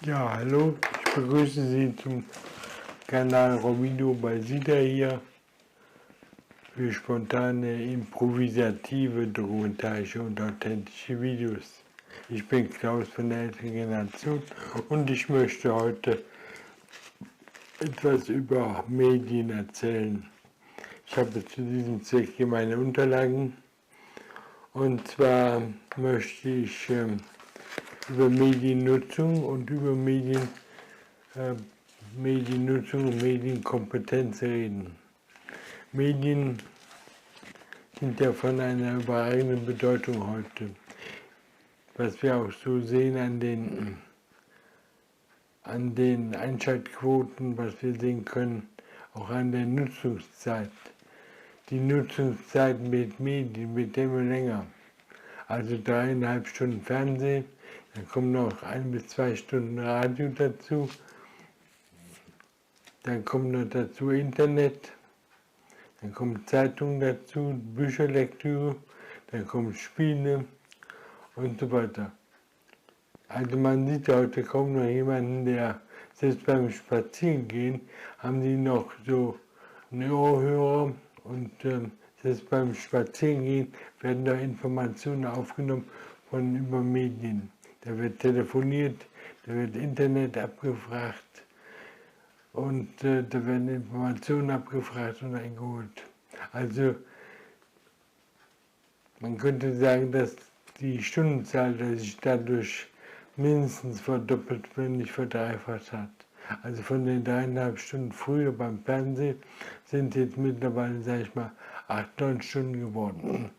Ja, hallo, ich begrüße Sie zum Kanal RawVideo bei Sida hier für spontane, improvisative, dokumentarische und authentische Videos. Ich bin Klaus von der älteren Generation und ich möchte heute etwas über Medien erzählen. Ich habe zu diesem Zweck hier meine Unterlagen und zwar möchte ich über Mediennutzung und über Mediennutzung und Medienkompetenz reden. Medien sind ja von einer überragenden Bedeutung heute, was wir auch so sehen an den Einschaltquoten, was wir sehen können, auch an der Nutzungszeit. Die Nutzungszeit mit Medien wird immer länger. Also 3,5 Stunden Fernsehen, dann kommen noch 1 bis 2 Stunden Radio dazu, dann kommt noch dazu Internet, dann kommt Zeitung dazu, Bücherlektüre, dann kommen Spiele und so weiter. Also man sieht heute kaum noch jemanden, der selbst beim Spazierengehen haben die noch so einen Ohrhörer und selbst beim Spazierengehen werden da Informationen aufgenommen über Medien. Da wird telefoniert, da wird Internet abgefragt und da werden Informationen abgefragt und eingeholt. Also man könnte sagen, dass die Stundenzahl sich dadurch mindestens verdoppelt, wenn nicht verdreifacht hat. Also von den 3,5 Stunden früher beim Fernsehen sind jetzt mittlerweile, sage ich mal, 8, 9 Stunden geworden.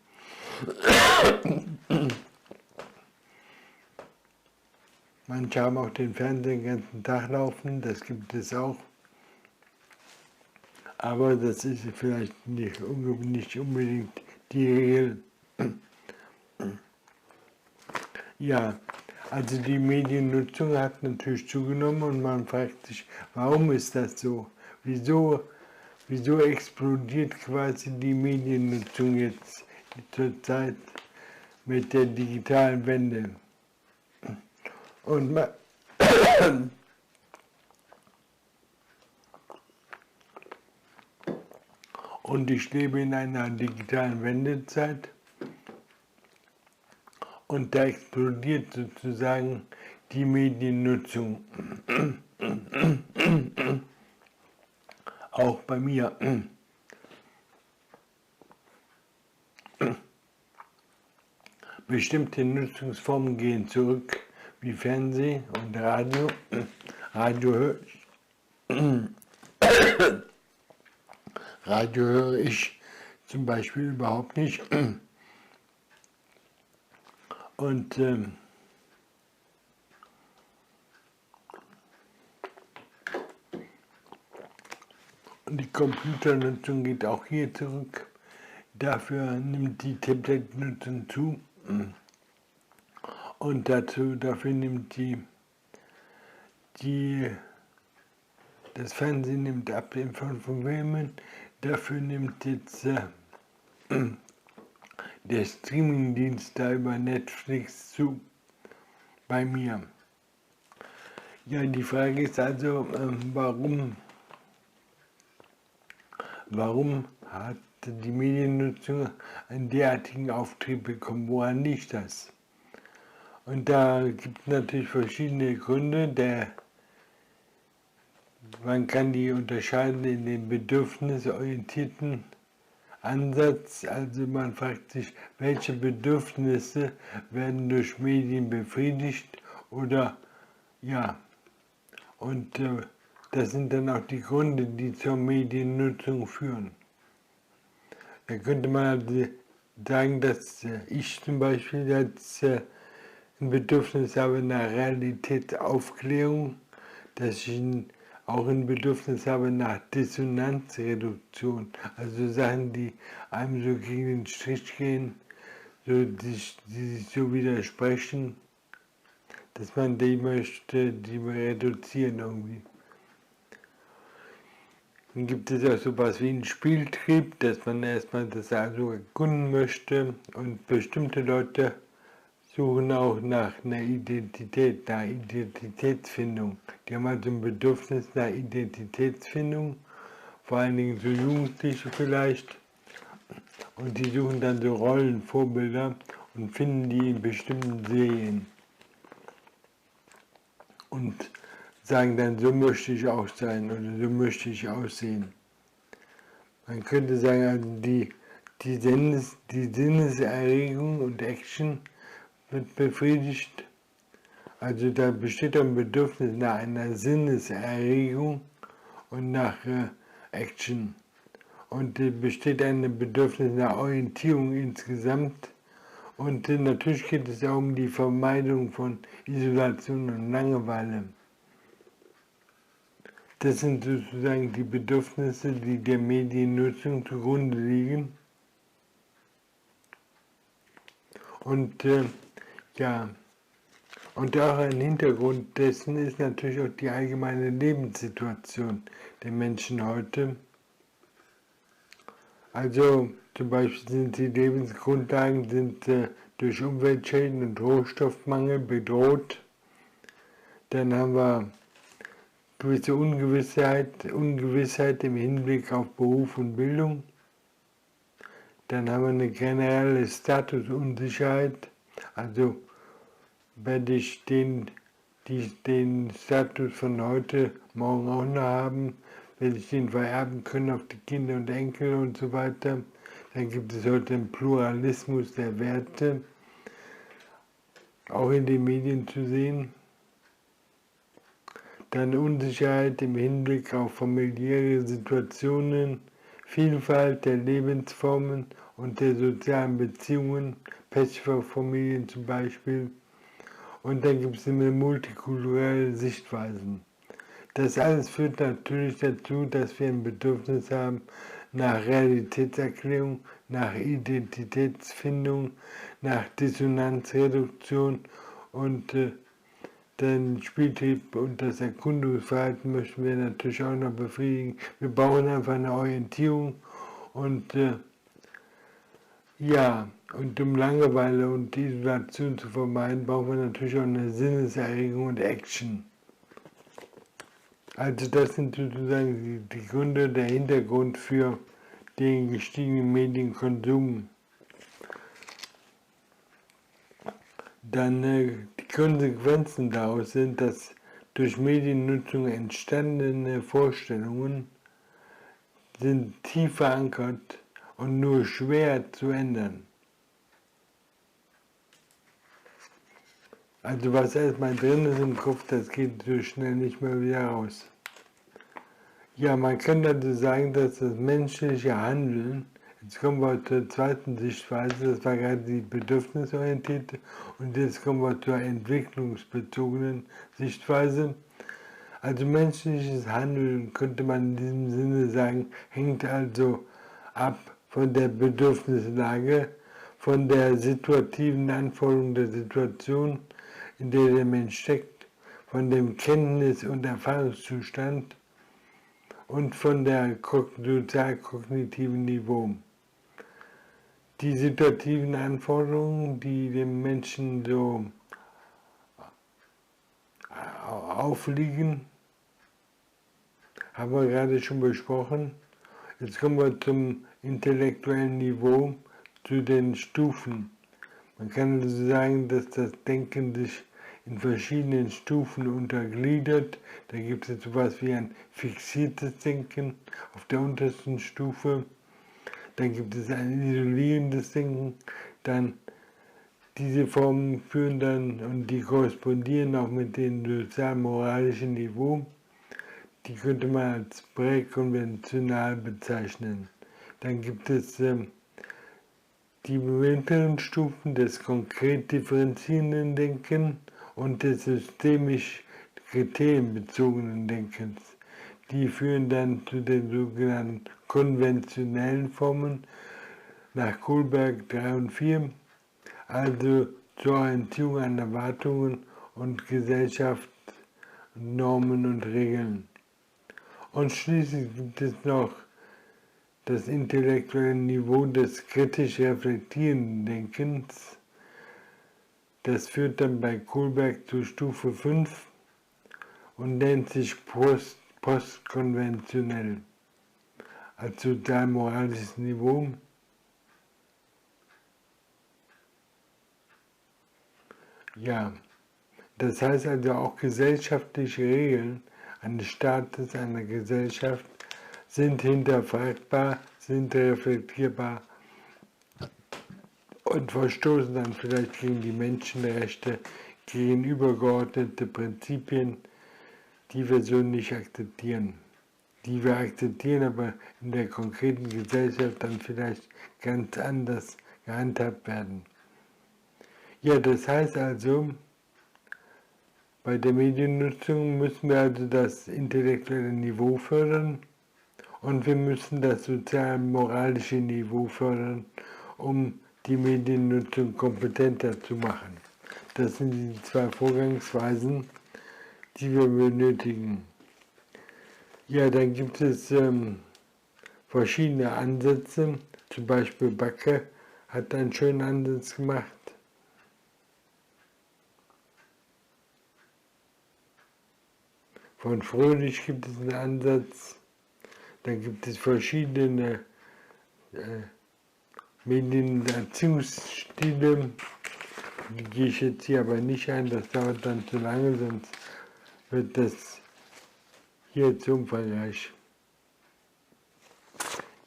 Manche haben auch den Fernseher den ganzen Tag laufen, das gibt es auch. Aber das ist vielleicht nicht unbedingt die Regel. Ja, also die Mediennutzung hat natürlich zugenommen und man fragt sich, warum ist das so? Wieso explodiert quasi die Mediennutzung jetzt zur Zeit mit der digitalen Wende? Und ich lebe in einer digitalen Wendezeit und da explodiert sozusagen die Mediennutzung. Auch bei mir. Bestimmte Nutzungsformen gehen zurück, wie Fernsehen und Radio. Radio höre ich zum Beispiel überhaupt nicht. Und die Computernutzung geht auch hier zurück. Dafür nimmt die Tablet-Nutzung zu. Und dafür nimmt das Fernsehen nimmt ab von Filmen. Dafür nimmt jetzt der Streamingdienst da über Netflix zu, bei mir. Ja, die Frage ist also, warum hat die Mediennutzung einen derartigen Auftrieb bekommen? Woran liegt das? Und da gibt es natürlich verschiedene Gründe. Man kann die unterscheiden in den bedürfnisorientierten Ansatz. Also man fragt sich, welche Bedürfnisse werden durch Medien befriedigt oder ja. Und das sind dann auch die Gründe, die zur Mediennutzung führen. Da könnte man also sagen, dass ich zum Beispiel jetzt ein Bedürfnis habe nach Realitätsaufklärung, dass ich auch ein Bedürfnis habe nach Dissonanzreduktion, also Sachen, die einem so gegen den Strich gehen, die sich so widersprechen, dass man die möchte, die reduzieren irgendwie. Dann gibt es auch sowas wie einen Spieltrieb, dass man erstmal das also erkunden möchte und bestimmte Leute suchen auch nach einer Identität, nach Identitätsfindung. Die haben also ein Bedürfnis nach Identitätsfindung, vor allen Dingen so Jugendliche vielleicht. Und die suchen dann so Rollenvorbilder und finden die in bestimmten Serien. Und sagen dann, so möchte ich auch sein oder so möchte ich aussehen. Man könnte sagen, also die Sinneserregung und Action wird befriedigt. Also da besteht ein Bedürfnis nach einer Sinneserregung und nach Action. Und besteht ein Bedürfnis nach Orientierung insgesamt. Und natürlich geht es auch um die Vermeidung von Isolation und Langeweile. Das sind sozusagen die Bedürfnisse, die der Mediennutzung zugrunde liegen. Und ja, und auch ein Hintergrund dessen ist natürlich auch die allgemeine Lebenssituation der Menschen heute. Also zum Beispiel sind die Lebensgrundlagen durch Umweltschäden und Rohstoffmangel bedroht. Dann haben wir gewisse Ungewissheit im Hinblick auf Beruf und Bildung. Dann haben wir eine generelle Statusunsicherheit, also werde ich den Status von heute morgen auch noch haben, werde ich den vererben können auf die Kinder und Enkel und so weiter. Dann gibt es heute einen Pluralismus der Werte, auch in den Medien zu sehen. Dann Unsicherheit im Hinblick auf familiäre Situationen, Vielfalt der Lebensformen und der sozialen Beziehungen, Patchwork-Familien zum Beispiel. Und dann gibt es immer multikulturelle Sichtweisen. Das alles führt natürlich dazu, dass wir ein Bedürfnis haben nach Realitätserklärung, nach Identitätsfindung, nach Dissonanzreduktion und den Spieltrieb und das Erkundungsverhalten möchten wir natürlich auch noch befriedigen. Wir brauchen einfach eine Orientierung und ja, und um Langeweile und Isolation zu vermeiden, brauchen wir natürlich auch eine Sinneserregung und Action. Also das sind sozusagen die Gründe, der Hintergrund für den gestiegenen Medienkonsum. Dann die Konsequenzen daraus sind, dass durch Mediennutzung entstandene Vorstellungen sind tief verankert und nur schwer zu ändern. Also was erstmal drin ist im Kopf, das geht so schnell nicht mehr wieder raus. Ja, man kann also sagen, dass das menschliche Handeln, jetzt kommen wir zur zweiten Sichtweise, das war gerade die bedürfnisorientierte, und jetzt kommen wir zur entwicklungsbezogenen Sichtweise. Also menschliches Handeln, könnte man in diesem Sinne sagen, hängt also ab von der Bedürfnislage, von der situativen Anforderung der Situation, in der der Mensch steckt, von dem Kenntnis- und Erfahrungszustand und von der sozial-kognitiven Niveau. Die situativen Anforderungen, die dem Menschen so aufliegen, haben wir gerade schon besprochen. Jetzt kommen wir zum intellektuellen Niveau, zu den Stufen. Man kann also sagen, dass das Denken sich in verschiedenen Stufen untergliedert. Da gibt es etwas wie ein fixiertes Denken auf der untersten Stufe. Dann gibt es ein isolierendes Denken. Dann diese Formen führen dann und die korrespondieren auch mit dem sozial-moralischen Niveau. Die könnte man als präkonventional bezeichnen. Dann gibt es die mittleren Stufen des konkret differenzierenden Denkens und des systemisch kriterienbezogenen Denkens. Die führen dann zu den sogenannten konventionellen Formen nach Kohlberg 3 und 4, also zur Orientierung an Erwartungen und Gesellschaftsnormen und Regeln. Und schließlich gibt es noch das intellektuelle Niveau des kritisch reflektierenden Denkens. Das führt dann bei Kohlberg zu Stufe 5 und nennt sich postkonventionell. Als sozial-moralisches Niveau. Ja, das heißt also auch gesellschaftliche Regeln eines Staates, einer Gesellschaft sind hinterfragbar, sind reflektierbar und verstoßen dann vielleicht gegen die Menschenrechte, gegen übergeordnete Prinzipien, die wir so nicht akzeptieren. Die wir akzeptieren, aber in der konkreten Gesellschaft dann vielleicht ganz anders gehandhabt werden. Ja, das heißt also, bei der Mediennutzung müssen wir also das intellektuelle Niveau fördern und wir müssen das sozial-moralische Niveau fördern, um die Mediennutzung kompetenter zu machen. Das sind die zwei Vorgangsweisen, die wir benötigen. Ja, dann gibt es verschiedene Ansätze, zum Beispiel Backe hat einen schönen Ansatz gemacht. Von Fröhlich gibt es einen Ansatz, dann gibt es verschiedene Medienerziehungsstile, die gehe ich jetzt hier aber nicht ein, das dauert dann zu lange, sonst wird das hier zu umfangreich.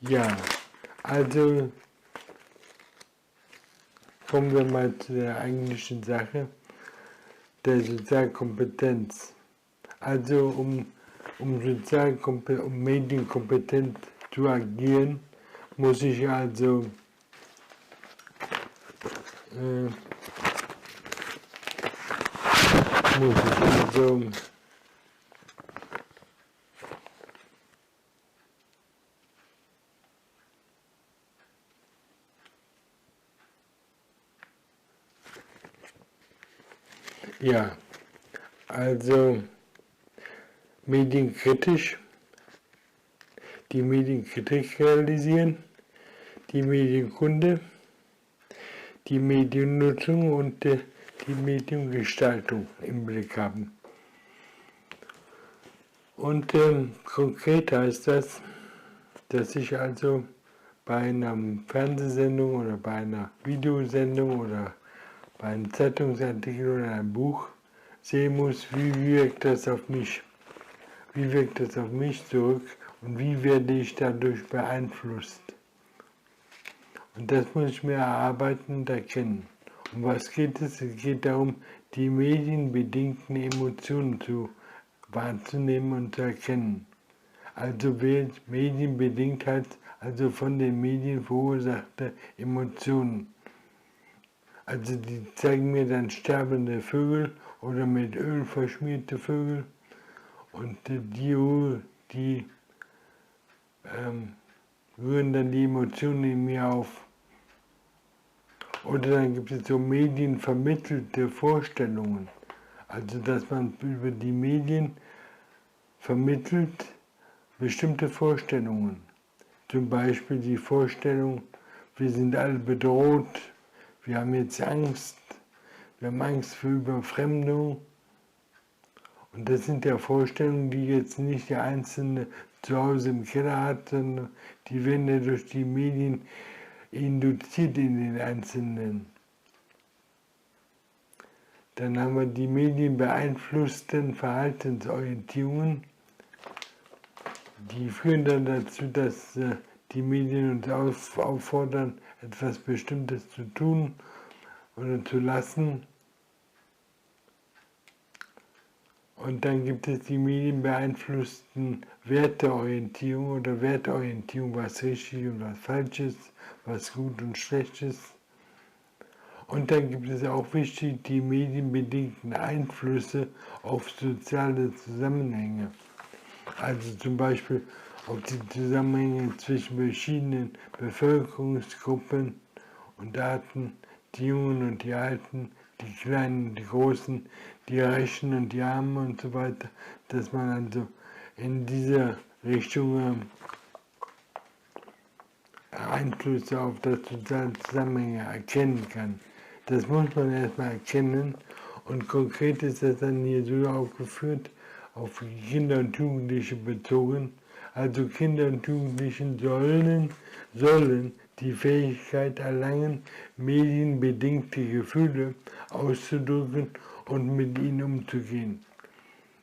Ja, also kommen wir mal zu der eigentlichen Sache, der Sozialkompetenz. Also um medienkompetent zu agieren, muss ich also ja, also medienkritisch, die Medienkritik realisieren, die Medienkunde, die Mediennutzung und die Mediengestaltung im Blick haben. Und konkret heißt das, dass ich also bei einer Fernsehsendung oder bei einer Videosendung oder bei einem Zeitungsartikel oder einem Buch sehen muss, wie wirkt das auf mich? Wie wirkt das auf mich zurück und wie werde ich dadurch beeinflusst? Und das muss ich mir erarbeiten und erkennen. Um was geht es? Es geht darum, die medienbedingten Emotionen wahrzunehmen und zu erkennen. Also medienbedingt heißt also von den Medien verursachte Emotionen. Also die zeigen mir dann sterbende Vögel oder mit Öl verschmierte Vögel und die rühren dann die Emotionen in mir auf. Oder dann gibt es so medienvermittelte Vorstellungen. Also dass man über die Medien vermittelt bestimmte Vorstellungen. Zum Beispiel die Vorstellung, wir sind alle bedroht, wir haben jetzt Angst, wir haben Angst vor Überfremdung. Und das sind ja Vorstellungen, die jetzt nicht der Einzelne zu Hause im Keller hat, sondern die werden ja durch die Medien induziert in den Einzelnen. Dann haben wir die medienbeeinflussten Verhaltensorientierungen. Die führen dann dazu, dass die Medien uns auffordern, etwas Bestimmtes zu tun oder zu lassen. Und dann gibt es die medienbeeinflussten Werteorientierung oder Wertorientierung, was richtig und was falsch ist, was gut und schlecht ist. Und dann gibt es auch wichtig die medienbedingten Einflüsse auf soziale Zusammenhänge. Also zum Beispiel auf die Zusammenhänge zwischen verschiedenen Bevölkerungsgruppen und Arten, die Jungen und die Alten, die Kleinen und die Großen, die Reichen und die Armen und so weiter, dass man also in dieser Richtung Einflüsse auf das soziale Zusammenhänge erkennen kann. Das muss man erstmal erkennen. Und konkret ist das dann hier so aufgeführt, auf Kinder und Jugendliche bezogen. Also Kinder und Jugendlichen sollen die Fähigkeit erlangen, medienbedingte Gefühle auszudrücken und mit ihnen umzugehen.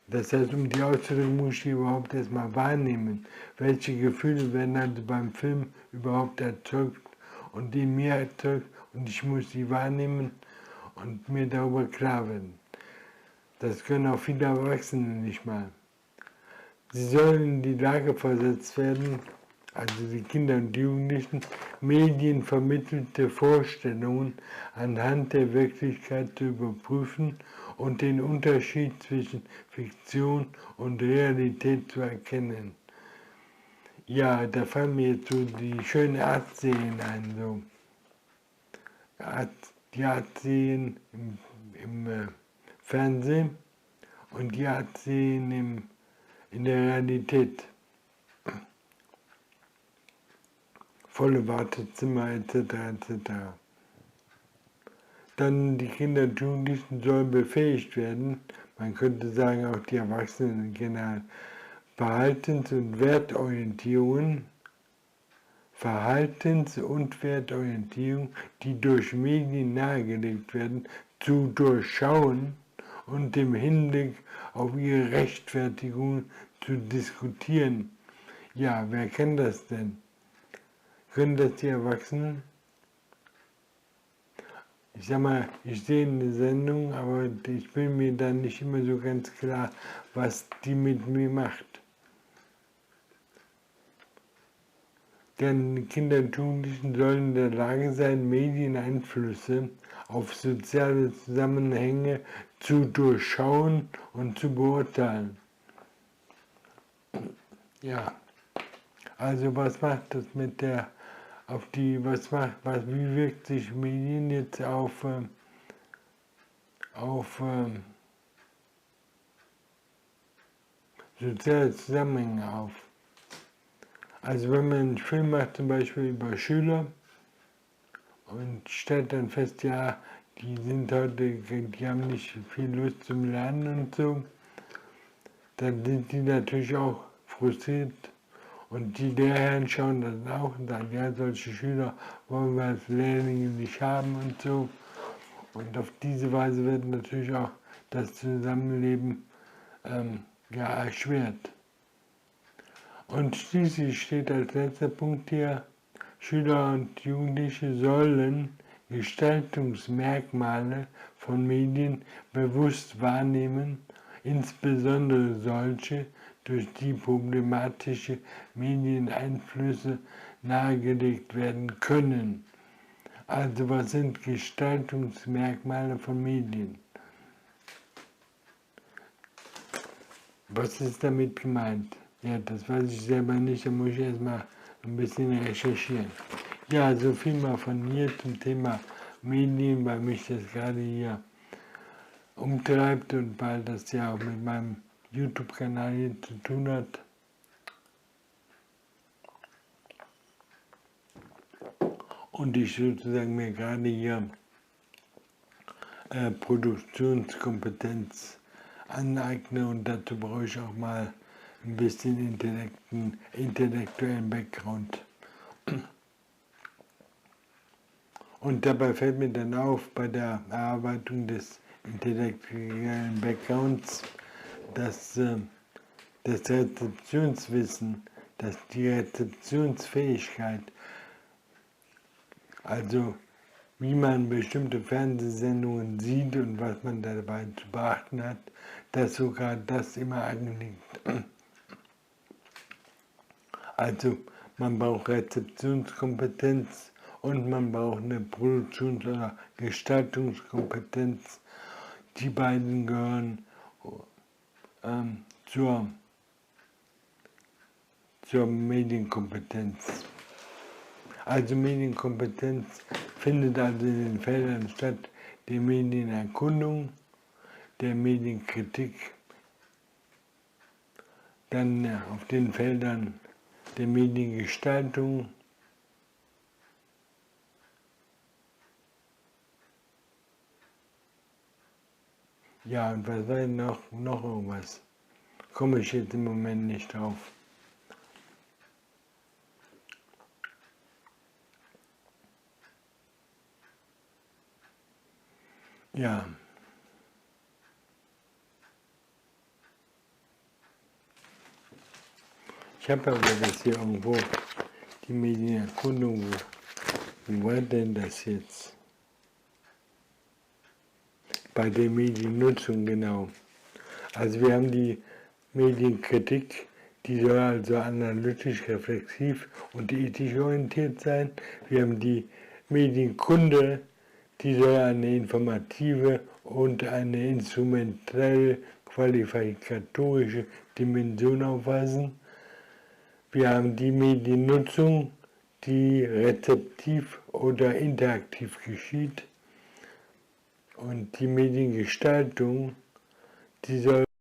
Das heißt, um die auszudrücken, muss ich überhaupt erstmal wahrnehmen, welche Gefühle werden also beim Film überhaupt erzeugt und in mir erzeugt, und ich muss sie wahrnehmen und mir darüber klar werden. Das können auch viele Erwachsene nicht mal. Sie sollen in die Lage versetzt werden, also die Kinder und Jugendlichen, medienvermittelte Vorstellungen anhand der Wirklichkeit zu überprüfen und den Unterschied zwischen Fiktion und Realität zu erkennen. Ja, da fallen mir jetzt so die schönen Arztserien ein, so. Die Arztserien im Fernsehen und die Arztserien in der Realität. Volle Wartezimmer etc. etc. Dann die Kinder und Jugendlichen sollen befähigt werden, man könnte sagen auch die Erwachsenen in generell, Verhaltens- und Wertorientierung, die durch Medien nahegelegt werden, zu durchschauen und im Hinblick auf ihre Rechtfertigung zu diskutieren. Ja, wer kennt das denn? Können das die Erwachsenen? Ich sag mal, ich sehe eine Sendung, aber ich bin mir dann nicht immer so ganz klar, was die mit mir macht. Denn Kinder und Jugendlichen sollen in der Lage sein, Medieneinflüsse auf soziale Zusammenhänge zu durchschauen und zu beurteilen. Ja, also was macht das mit der, wie wirkt sich Medien jetzt auf soziale Zusammenhänge auf? Also wenn man einen Film macht, zum Beispiel über Schüler, und stellt dann fest, ja, die haben nicht viel Lust zum Lernen und so, dann sind die natürlich auch frustriert. Und die Lehrherren schauen das auch und sagen, ja, solche Schüler wollen wir als Lehrlinge nicht haben und so. Und auf diese Weise wird natürlich auch das Zusammenleben erschwert. Und schließlich steht als letzter Punkt hier, Schüler und Jugendliche sollen Gestaltungsmerkmale von Medien bewusst wahrnehmen, insbesondere solche, durch die problematische Medieneinflüsse nahegelegt werden können. Also was sind Gestaltungsmerkmale von Medien? Was ist damit gemeint? Ja, das weiß ich selber nicht, da muss ich erstmal ein bisschen recherchieren. Ja, so viel mal von mir zum Thema Medien, weil mich das gerade hier umtreibt und weil das ja auch mit meinem YouTube-Kanal hier zu tun hat. Und ich sozusagen mir gerade hier Produktionskompetenz aneigne und dazu brauche ich auch mal ein bisschen intellektuellen Background. Und dabei fällt mir dann auf, bei der Erarbeitung des intellektuellen Backgrounds, dass das Rezeptionswissen, dass die Rezeptionsfähigkeit, also wie man bestimmte Fernsehsendungen sieht und was man dabei zu beachten hat, dass sogar das immer anliegt. Also man braucht Rezeptionskompetenz und man braucht eine Produktions- oder Gestaltungskompetenz. Die beiden gehören zur Medienkompetenz. Also Medienkompetenz findet also in den Feldern statt der Medienerkundung, der Medienkritik, dann auf den Feldern der Mediengestaltung, Ja, und was war noch irgendwas? Komme ich jetzt im Moment nicht drauf. Ja. Ich habe aber das hier irgendwo, die Medienerkundung, wo war denn das jetzt? Bei der Mediennutzung, genau. Also wir haben die Medienkritik, die soll also analytisch, reflexiv und ethisch orientiert sein. Wir haben die Medienkunde, die soll eine informative und eine instrumentell qualifikatorische Dimension aufweisen. Wir haben die Mediennutzung, die rezeptiv oder interaktiv geschieht. Und die Mediengestaltung, die soll